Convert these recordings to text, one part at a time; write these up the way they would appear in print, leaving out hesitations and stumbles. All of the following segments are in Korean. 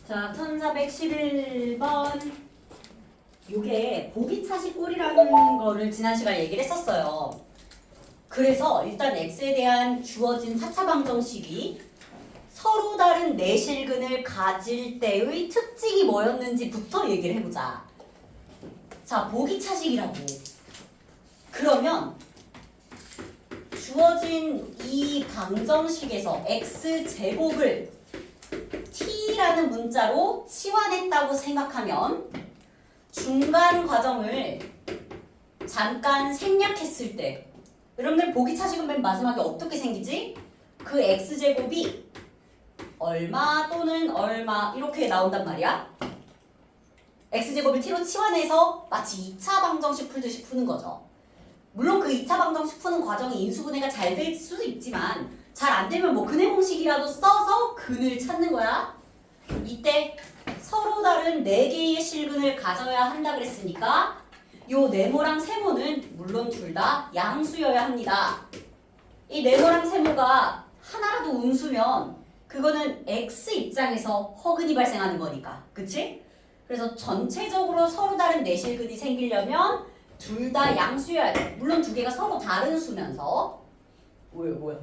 자, 1411번. 요게 보기차식꼴이라는 거를 지난 시간에 얘기를 했었어요. 그래서 일단 x에 대한 주어진 4차 방정식이 서로 다른 내실근을 가질 때의 특징이 뭐였는지부터 얘기를 해보자. 자, 보기차식이라고. 그러면 주어진 이 방정식에서 x제곱을 t라는 문자로 치환했다고 생각하면 중간 과정을 잠깐 생략했을 때 여러분들 보기차식은 맨 마지막에 어떻게 생기지? 그 x제곱이 얼마 또는 얼마 이렇게 나온단 말이야. x제곱을 t로 치환해서 마치 2차 방정식 풀듯이 푸는 거죠. 물론 그 2차 방정식 푸는 과정이 인수분해가 잘 될 수도 있지만 잘 안 되면 뭐 근해 공식이라도 써서 근을 찾는 거야. 이때 서로 다른 4개의 실근을 가져야 한다 그랬으니까 요 네모랑 세모는 물론 둘 다 양수여야 합니다. 이 네모랑 세모가 하나라도 음수면 그거는 x 입장에서 허근이 발생하는 거니까. 그치? 그래서 전체적으로 서로 다른 내실근이 생기려면 둘 다 양수여야 돼. 물론 두 개가 서로 다른 수면서 뭐야? 뭐야?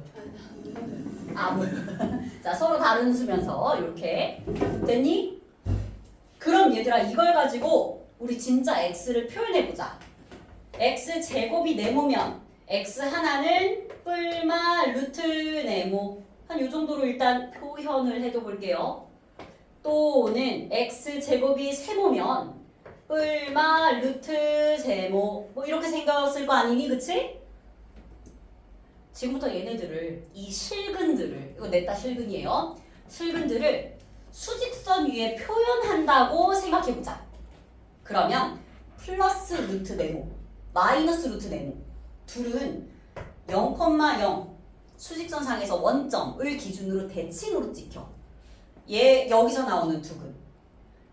자, 서로 다른 수면서 이렇게 됐니? 그럼 얘들아 이걸 가지고 우리 진짜 x를 표현해보자. x제곱이 네모면 x 하나는 뿔마 루트 네모 한 요 정도로 일단 표현을 해둬볼게요. 또는 x제곱이 세모면 뿔마 루트 세모 뭐 이렇게 생겼을 거 아니니? 그치? 지금부터 얘네들을 이 실근들을 이거 냈다 실근이에요. 실근들을 수직선 위에 표현한다고 생각해보자. 그러면 플러스 루트 네모 마이너스 루트 네모 둘은 0,0 수직선상에서 원점을 기준으로 대칭으로 찍혀. 얘 여기서 나오는 두근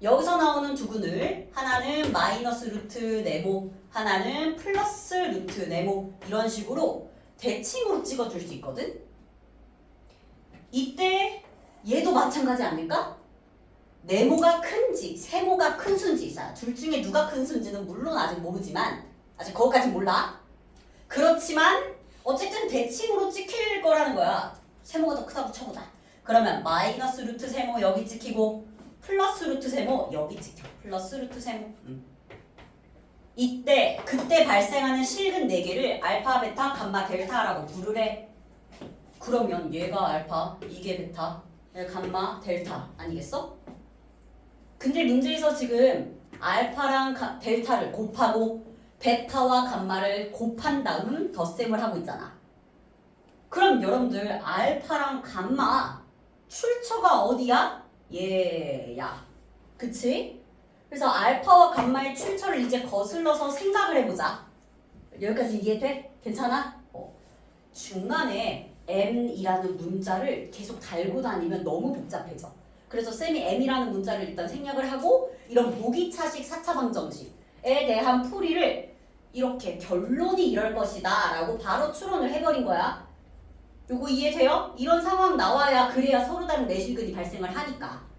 여기서 나오는 두근을 하나는 마이너스 루트 네모 하나는 플러스 루트 네모 이런 식으로 대칭으로 찍어줄 수 있거든. 이때 얘도 마찬가지 아닐까? 네모가 큰지 세모가 큰 수인지 둘 중에 누가 큰 수인지는 물론 아직 모르지만 아직 거기까지 몰라. 그렇지만 어쨌든 대칭으로 찍힐 거라는 거야. 세모가 더 크다고 쳐보자. 그러면 마이너스 루트 세모 여기 찍히고 플러스 루트 세모 여기 찍혀. 플러스 루트 세모. 그때 발생하는 실근 4개를 알파, 베타, 감마, 델타라고 부르래. 그러면 얘가 알파, 이게 베타, 감마, 델타 아니겠어? 근데 문제에서 지금 알파랑 델타를 곱하고 베타와 감마를 곱한 다음 덧셈을 하고 있잖아. 그럼 여러분들 알파랑 감마 출처가 어디야? 얘야. 그치? 그래서 알파와 감마의 출처를 이제 거슬러서 생각을 해보자. 여기까지 이해돼? 괜찮아? 중간에 m이라는 문자를 계속 달고 다니면 너무 복잡해져. 그래서 쌤이 m이라는 문자를 일단 생략을 하고 이런 보기차식 4차 방정식에 대한 풀이를 이렇게 결론이 이럴 것이다 라고 바로 추론을 해버린 거야. 요거 이해돼요? 이런 상황 나와야 그래야 서로 다른 내실근이 발생을 하니까.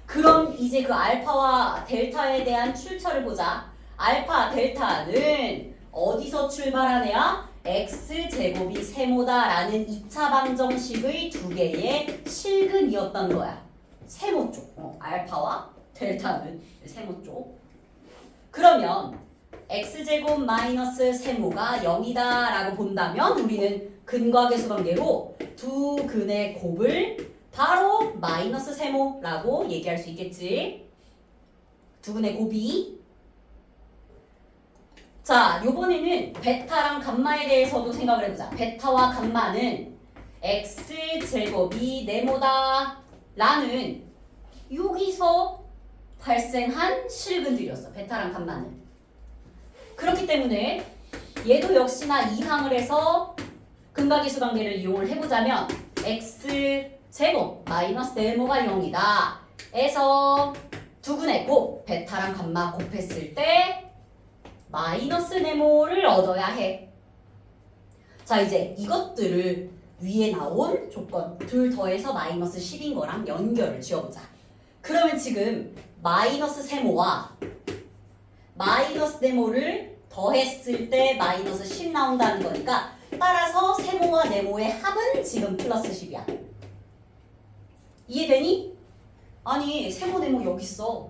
그럼 이제 그 알파와 델타에 대한 출처를 보자. 알파, 델타는 어디서 출발한 애야? x제곱이 세모다라는 2차 방정식의 두 개의 실근이었던 거야. 세모 쪽. 알파와 델타는 세모 쪽. 그러면 x제곱 마이너스 세모가 0이다 라고 본다면 우리는 근과 계수 관계로 두 근의 곱을 바로 마이너스 세모라고 얘기할 수 있겠지. 두 근의 곱이. 자, 요번에는 베타랑 감마에 대해서도 생각을 해보자. 베타와 감마는 x제곱이 네모다 라는 여기서 발생한 실근들이었어. 베타랑 감마는. 그렇기 때문에 얘도 역시나 이항을 해서 근과 계수 관계를 이용을 해보자면 x제곱 마이너스 네모가 0이다 에서 두근의 곱 베타랑 감마 곱했을 때 마이너스 네모를 얻어야 해. 자, 이제 이것들을 위에 나온 조건 둘 더해서 마이너스 10인 거랑 연결을 지어보자. 그러면 지금 마이너스 세모와 마이너스 네모를 더했을 때 마이너스 10 나온다는 거니까 따라서 세모와 네모의 합은 지금 플러스 10이야. 이해되니? 아니 세모 네모 여기 있어.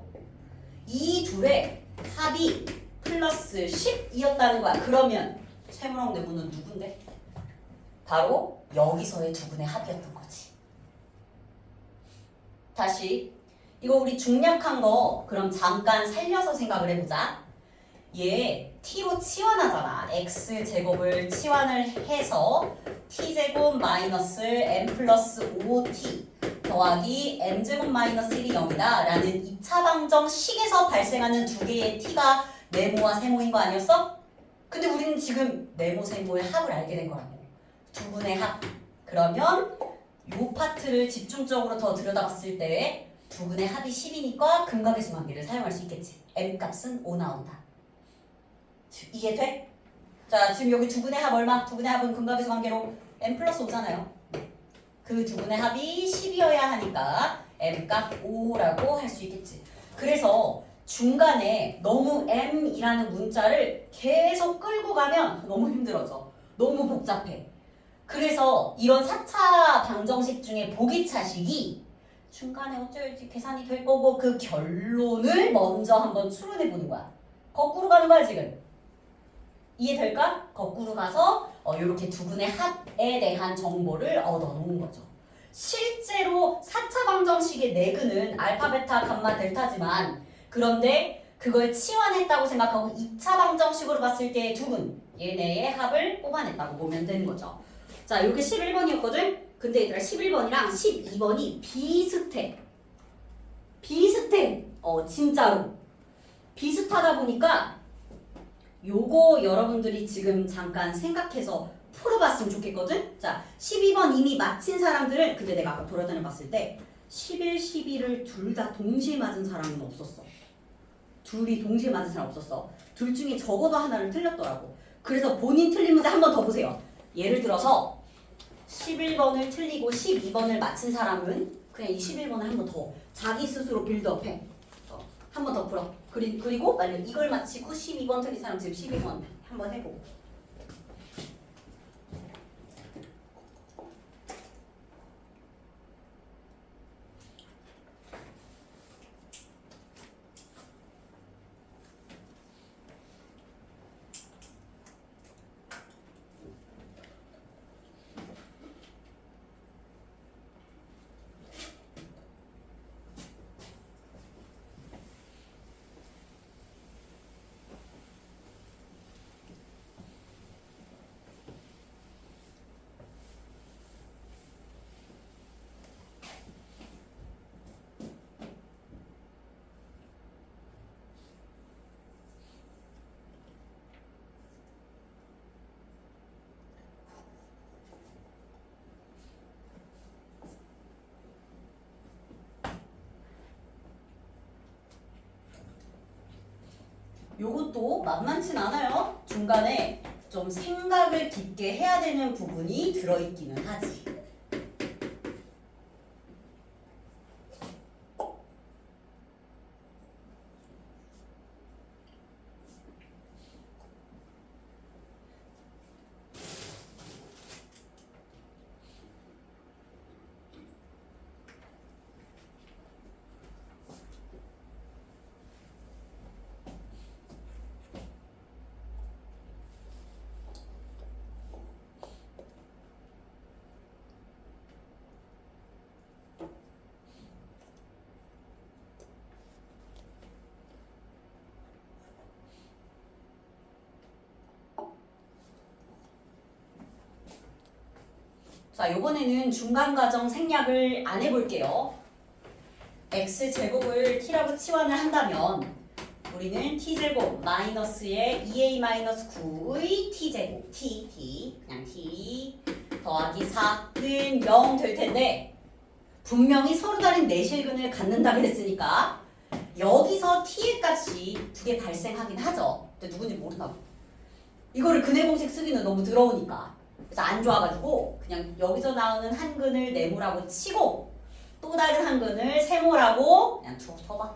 이 둘의 합이 플러스 10이었다는 거야. 그러면 세모랑 네모는 누군데? 바로 여기서의 두 분의 합이었던 거지. 다시 이거 우리 중략한 거 그럼 잠깐 살려서 생각을 해보자. 얘 t로 치환하잖아. x제곱을 치환을 해서 t제곱 마이너스 m 플러스 5t 더하기 m제곱 마이너스 1이 0이다 라는 2차 방정식에서 발생하는 두 개의 t가 네모와 세모인 거 아니었어? 근데 우리는 지금 네모 세모의 합을 알게 된 거라고. 두 분의 합. 그러면 이 파트를 집중적으로 더 들여다봤을 때 두 분의 합이 10이니까 근각의 관계를 사용할 수 있겠지. m 값은 5 나온다. 이해돼? 자, 지금 여기 두 분의 합 얼마? 두 분의 합은 근각의 관계로 m 플러스 5잖아요. 그 두 분의 합이 10이어야 하니까 m 값 5라고 할 수 있겠지. 그래서 중간에 너무 m이라는 문자를 계속 끌고 가면 너무 힘들어져. 너무 복잡해. 그래서 이런 4차 방정식 중에 보기차식이 중간에 어쩔지 계산이 될 거고 그 결론을 먼저 한번 추론해 보는 거야. 거꾸로 가는 거야 지금. 이해될까? 거꾸로 가서 이렇게 두 분의 합에 대한 정보를 얻어놓은 거죠. 실제로 4차 방정식의 내근은 알파, 베타, 감마, 델타지만 그런데 그걸 치환했다고 생각하고 2차 방정식으로 봤을 때 두 분 얘네의 합을 뽑아냈다고 보면 되는 거죠. 자, 이게 11번이었거든? 근데 얘들아 11번이랑 12번이 비슷해. 비슷해. 진짜로. 비슷하다 보니까 요거 여러분들이 지금 잠깐 생각해서 풀어봤으면 좋겠거든? 자, 12번 이미 마친 사람들은 근데 내가 아까 돌아다녀 봤을 때 11, 12를 둘 다 동시에 맞은 사람은 없었어. 둘이 동시에 맞은 사람 없었어. 둘 중에 적어도 하나를 틀렸더라고. 그래서 본인 틀린 문제 한 번 더 보세요. 예를 들어서 11번을 틀리고 12번을 맞힌 사람은 그냥 이 11번을 한 번 더 자기 스스로 빌드업해. 한 번 더 풀어. 그리고 만약 이걸 맞히고 12번 틀린 사람 지금 12번 한번 해보고. 요것도 만만치 않아요. 중간에 좀 생각을 깊게 해야 되는 부분이 들어있기는 하지. 자, 이번에는 중간과정 생략을 안 해볼게요. x제곱을 t라고 치환을 한다면 우리는 t제곱 마이너스의 2a-9의 t제곱 t 그냥 t 더하기 4는 0 될 텐데 분명히 서로 다른 내실근을 갖는다 그랬으니까 여기서 t의 값이 두 개 발생하긴 하죠. 근데 누군지 모른다고. 이거를 근해 공식 쓰기는 너무 더러우니까. 그래서 안 좋아가지고 그냥 여기서 나오는 한 근을 네모라고 치고 또 다른 한근을 세모라고 그냥 쳐봐.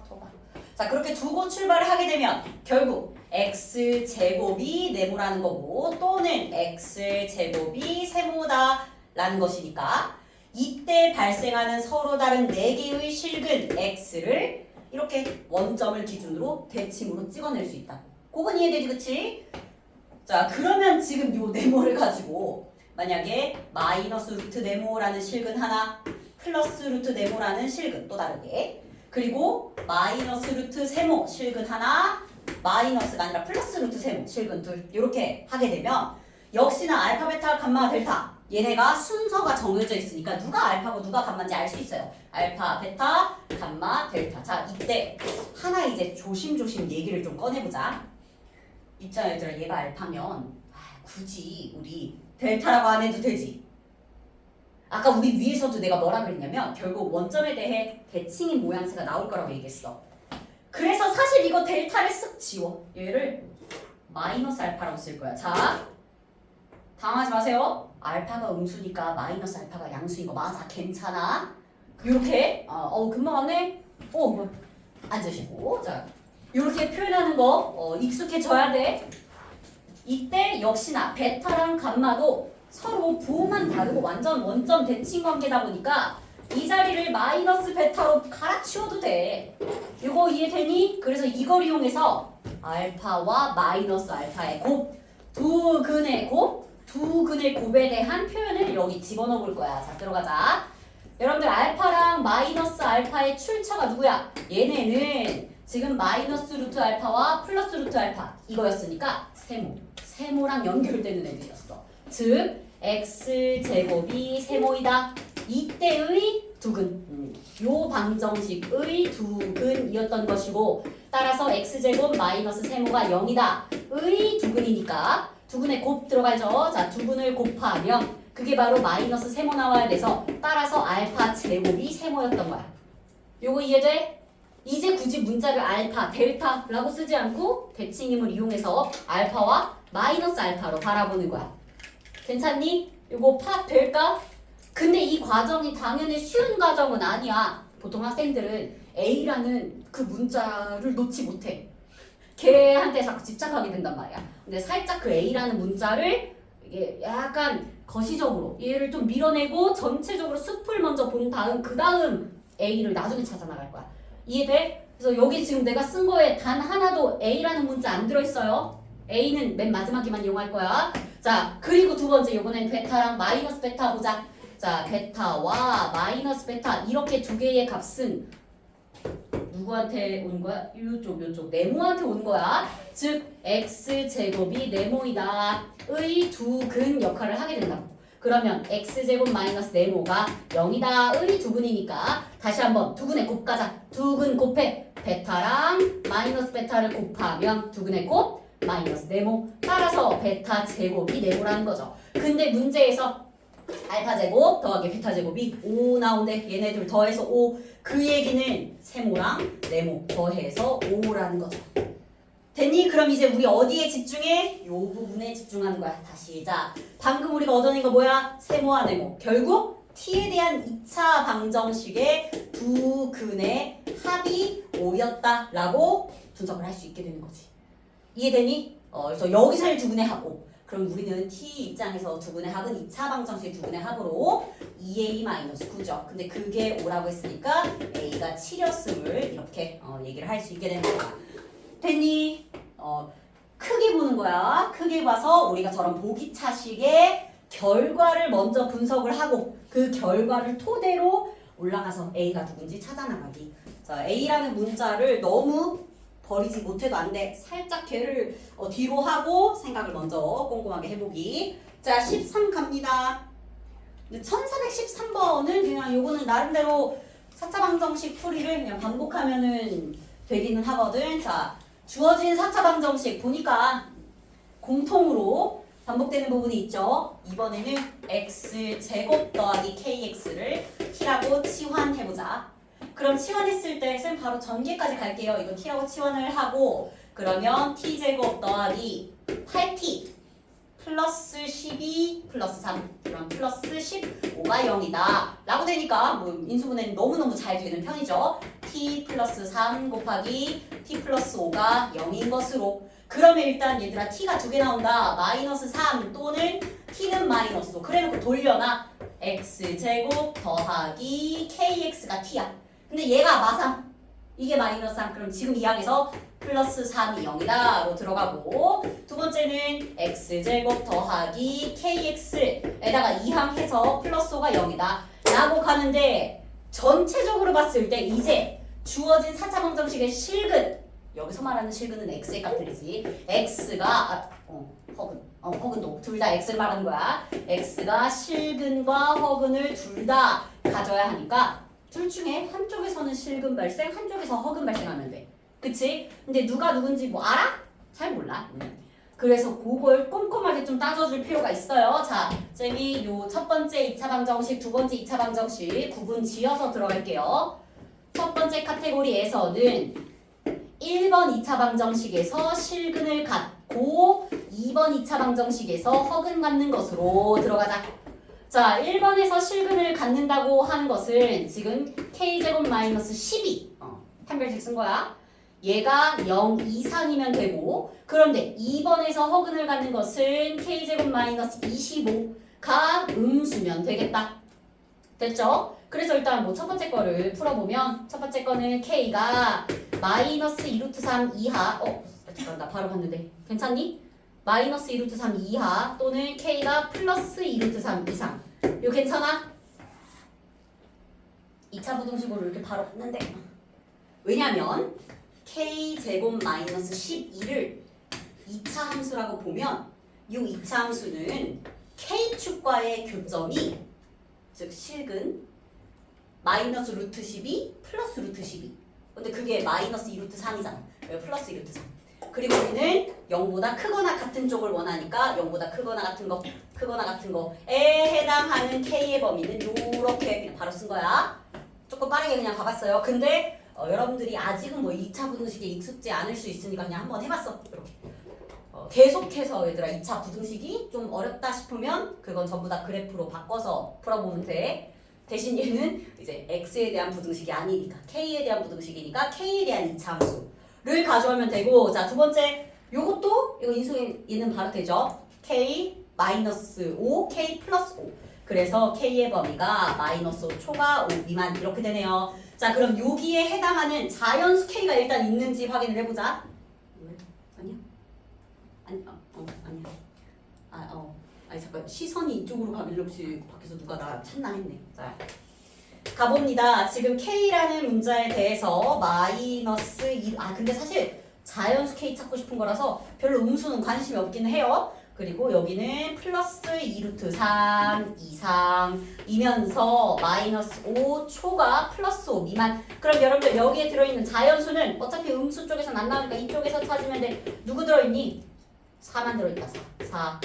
자, 그렇게 두고 출발을 하게 되면 결국 x제곱이 네모라는 거고 또는 x제곱이 세모다라는 것이니까 이때 발생하는 서로 다른 4개의 실근 x를 이렇게 원점을 기준으로 대칭으로 찍어낼 수 있다. 그건 이해되지, 그치? 자, 그러면 지금 요 네모를 가지고 만약에 마이너스 루트 네모라는 실근 하나, 플러스 루트 네모라는 실근 또 다르게, 그리고 마이너스 루트 세모 실근 하나, 마이너스가 아니라 플러스 루트 세모 실근 둘 이렇게 하게 되면 역시나 알파, 베타, 감마, 델타 얘네가 순서가 정해져 있으니까 누가 알파고 누가 감마인지 알 수 있어요. 알파, 베타, 감마, 델타. 자, 이때 하나 이제 조심조심 얘기를 좀 꺼내보자. 있잖아 얘들아, 얘가 알파면 굳이 우리 델타라고 안 해도 되지. 아까 우리 위에서도 내가 뭐라 그랬냐면 결국 원점에 대해 대칭인 모양새가 나올 거라고 얘기했어. 그래서 사실 이거 델타를 쓱 지워. 얘를 마이너스 알파라고 쓸 거야. 자, 당하지 마세요. 알파가 음수니까 마이너스 알파가 양수인 거 맞아. 괜찮아. 이렇게 금방 왔네. 뭐 앉으시고. 자, 이렇게 표현하는 거 익숙해져야 돼. 이때 역시나 베타랑 감마도 서로 부호만 다르고 완전 원점 대칭 관계다 보니까 이 자리를 마이너스 베타로 갈아치워도 돼. 이거 이해되니? 그래서 이걸 이용해서 알파와 마이너스 알파의 곱, 두 근의 곱에 대한 표현을 여기 집어넣어 볼 거야. 자, 들어가자. 여러분들 알파랑 마이너스 알파의 출처가 누구야? 얘네는 지금 마이너스 루트 알파와 플러스 루트 알파 이거였으니까 세모랑 연결되는 애들이었어. 즉 x제곱이 세모이다. 이때의 두근, 요 방정식의 두근이었던 것이고 따라서 x제곱 마이너스 세모가 0이다 의 두근이니까 두근에 곱 들어가죠. 자, 두근을 곱하면 그게 바로 마이너스 세모 나와야 돼서 따라서 알파 제곱이 세모였던 거야. 요거 이해돼? 이제 굳이 문자를 알파, 델타라고 쓰지 않고 대칭임을 이용해서 알파와 마이너스 알파로 바라보는 거야. 괜찮니? 이거 파 될까? 근데 이 과정이 당연히 쉬운 과정은 아니야. 보통 학생들은 A라는 그 문자를 놓지 못해. 걔한테 자꾸 집착하게 된단 말이야. 근데 살짝 그 A라는 문자를 이게 약간 거시적으로 얘를 좀 밀어내고 전체적으로 숲을 먼저 본 다음 그 다음 A를 나중에 찾아 나갈 거야. 이해돼? 그래서 여기 지금 내가 쓴 거에 단 하나도 A라는 문자 안 들어있어요. A는 맨 마지막에만 이용할 거야. 자, 그리고 두 번째 요번엔 베타랑 마이너스 베타 보자. 자, 베타와 마이너스 베타 이렇게 두 개의 값은 누구한테 온 거야? 요쪽 네모한테 온 거야. 즉 x제곱이 네모이다 의 두근 역할을 하게 된다고. 그러면 x제곱 마이너스 네모가 0이다 의 두근이니까 다시 한번 두근의 곱 가자. 두근 곱해 베타랑 마이너스 베타를 곱하면 두근의 곱 마이너스 네모. 따라서 베타 제곱이 네모라는 거죠. 근데 문제에서 알파 제곱 더하기 베타 제곱이 5 나온대. 얘네들 더해서 5. 그 얘기는 세모랑 네모 더해서 5라는 거죠. 됐니? 그럼 이제 우리 어디에 집중해? 요 부분에 집중하는 거야. 다시. 자, 방금 우리가 얻어낸 거 뭐야? 세모와 네모. 결국 t에 대한 2차 방정식의 두 근의 합이 5였다라고 분석을 할 수 있게 되는 거지. 이해되니? 그래서 여기서의 두 근의 합 5. 그럼 우리는 t 입장에서 두 근의 합은 2차 방정식 두 근의 합으로 2a-9죠. 근데 그게 5라고 했으니까 a가 7였음을 이렇게 얘기를 할 수 있게 되는 거야. 됐니? 크게 보는 거야. 크게 봐서 우리가 저런 보기차식의 결과를 먼저 분석을 하고 그 결과를 토대로 올라가서 a가 누군지 찾아나가기. 자, a라는 문자를 너무 버리지 못해도 안 돼. 살짝 걔를 뒤로 하고 생각을 먼저 꼼꼼하게 해보기. 자, 13 갑니다. 1413번은 그냥 요거는 나름대로 4차 방정식 풀이를 그냥 반복하면은 되기는 하거든. 자, 주어진 4차 방정식 보니까 공통으로 반복되는 부분이 있죠. 이번에는 x제곱 더하기 kx를 t라고 치환해보자. 그럼 치환했을 때 쌤 바로 전개까지 갈게요. 이거 t라고 치환을 하고 그러면 t제곱 더하기 8t 플러스 12 플러스 3 그럼 플러스 15가 0이다 라고 되니까 뭐 인수분해는 너무너무 잘 되는 편이죠. t 플러스 3 곱하기 t 플러스 5가 0인 것으로. 그러면 일단 얘들아 t가 두 개 나온다. 마이너스 3 또는 t는 마이너스 5 그래놓고 돌려놔. x제곱 더하기 kx가 t야. 근데 얘가 마상 이게 마이너스 3 그럼 지금 이항에서 플러스 3이 0이다 로 들어가고 두 번째는 x제곱 더하기 kx에다가 이항해서 플러스 5가 0이다 라고 가는데 전체적으로 봤을 때 이제 주어진 4차 방정식의 실근 여기서 말하는 실근은 x의 값들이지 x가 허근도 둘 다 x를 말하는 거야. x가 실근과 허근을 둘 다 가져야 하니까 둘 중에 한쪽에서는 실근 발생 한쪽에서 허근 발생하면 돼. 그치? 근데 누가 누군지 뭐 알아? 잘 몰라. 그래서 그걸 꼼꼼하게 좀 따져줄 필요가 있어요. 자, 쌤이 요 첫 번째 2차 방정식, 두 번째 2차 방정식 구분 지어서 들어갈게요. 첫 번째 카테고리에서는 1번 2차 방정식에서 실근을 갖고 2번 2차 방정식에서 허근 갖는 것으로 들어가자. 자, 1번에서 실근을 갖는다고 하는 것은 지금 k제곱 마이너스 12 판별식 쓴 거야. 얘가 0 이상이면 되고 그런데 2번에서 허근을 갖는 것은 k제곱 마이너스 25가 음수면 되겠다. 됐죠? 그래서 일단 뭐 첫 번째 거를 풀어보면 첫 번째 거는 k가 마이너스 2루트 3 이하 잠깐 나 바로 봤는데 괜찮니? 마이너스 2루트 3 이하 또는 k가 플러스 2루트 3 이상 이거 괜찮아? 2차 부등식으로 이렇게 바로 봤는데 왜냐면 k제곱 마이너스 12를 2차 함수라고 보면 이 2차 함수는 k축과의 교점이 즉 실근 마이너스 루트 12 플러스 루트 12 근데 그게 마이너스 2루트 3이잖아 플러스 2루트 3 그리고 우리는 0보다 크거나 같은 쪽을 원하니까 0보다 크거나 같은 거에 해당하는 k의 범위는 요렇게 그냥 바로 쓴 거야. 조금 빠르게 그냥 가봤어요. 근데 여러분들이 아직은 뭐 2차 부등식에 익숙지 않을 수 있으니까 그냥 한번 해봤어. 이렇게 계속해서 얘들아 2차 부등식이 좀 어렵다 싶으면 그건 전부 다 그래프로 바꿔서 풀어보면 돼. 대신 얘는 이제 x에 대한 부등식이 아니니까 k에 대한 부등식이니까 k에 대한 2차 함수를 가져오면 되고 자, 두 번째 요것도 이거 인수해 얘는 바로 되죠. k 마이너스 5 k 플러스 5 그래서 k의 범위가 마이너스 5 초과 5 미만 이렇게 되네요. 자, 그럼 여기에 해당하는 자연수 k가 일단 있는지 확인을 해보자. 아니야? 아니야. 아니 잠깐 시선이 이쪽으로 가길래 혹시 밖에서 누가 나 찾나 했네. 자, 가봅니다. 지금 k라는 문자에 대해서 마이너스 2 근데 사실 자연수 k 찾고 싶은 거라서 별로 음수는 관심이 없긴 해요. 그리고 여기는 플러스 2루트 3 이상이면서 마이너스 5 초과 플러스 5 미만. 그럼 여러분들 여기에 들어있는 자연수는 어차피 음수 쪽에서는 안 나오니까 이쪽에서 찾으면 돼. 누구 들어있니? 4만 들어있다. 4.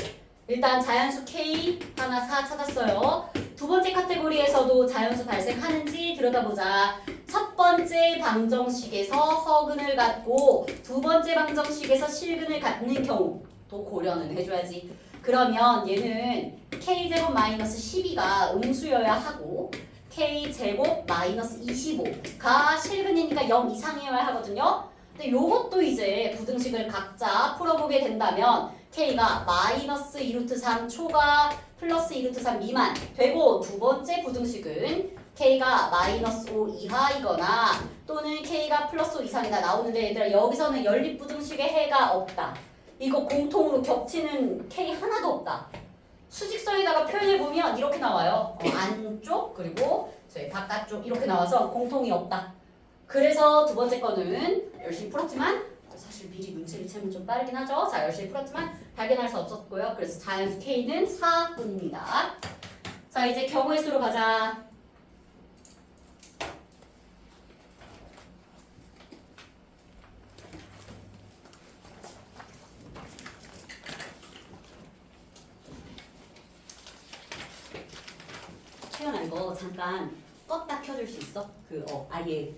일단 자연수 k 하나 4 찾았어요. 두 번째 카테고리에서도 자연수 발생하는지 들여다보자. 첫 번째 방정식에서 허근을 갖고 두 번째 방정식에서 실근을 갖는 경우도 고려는 해줘야지. 그러면 얘는 k제곱 마이너스 12가 음수여야 하고 k제곱 마이너스 25가 실근이니까 0 이상이어야 하거든요. 근데 요것도 이제 부등식을 각자 풀어보게 된다면 k가 마이너스 2루트 3 초과 플러스 2루트 3 미만 되고 두 번째 부등식은 k가 마이너스 5 이하이거나 또는 k가 플러스 5 이상이다 나오는데 얘들아 여기서는 연립부등식의 해가 없다. 이거 공통으로 겹치는 k 하나도 없다. 수직선에다가 표현해보면 이렇게 나와요. 안쪽 그리고 저희 바깥쪽 이렇게 나와서 공통이 없다. 그래서 두 번째 거는 열심히 풀었지만 사실 미리 눈치를 채면 좀 빠르긴 하죠. 자, 열심히 풀었지만 발견할 수 없었고요. 그래서 자연수 K는 4분입니다. 자, 이제 경우의 수로 가자. 태연아 이거 잠깐 껐다 켜줄 수 있어? 아예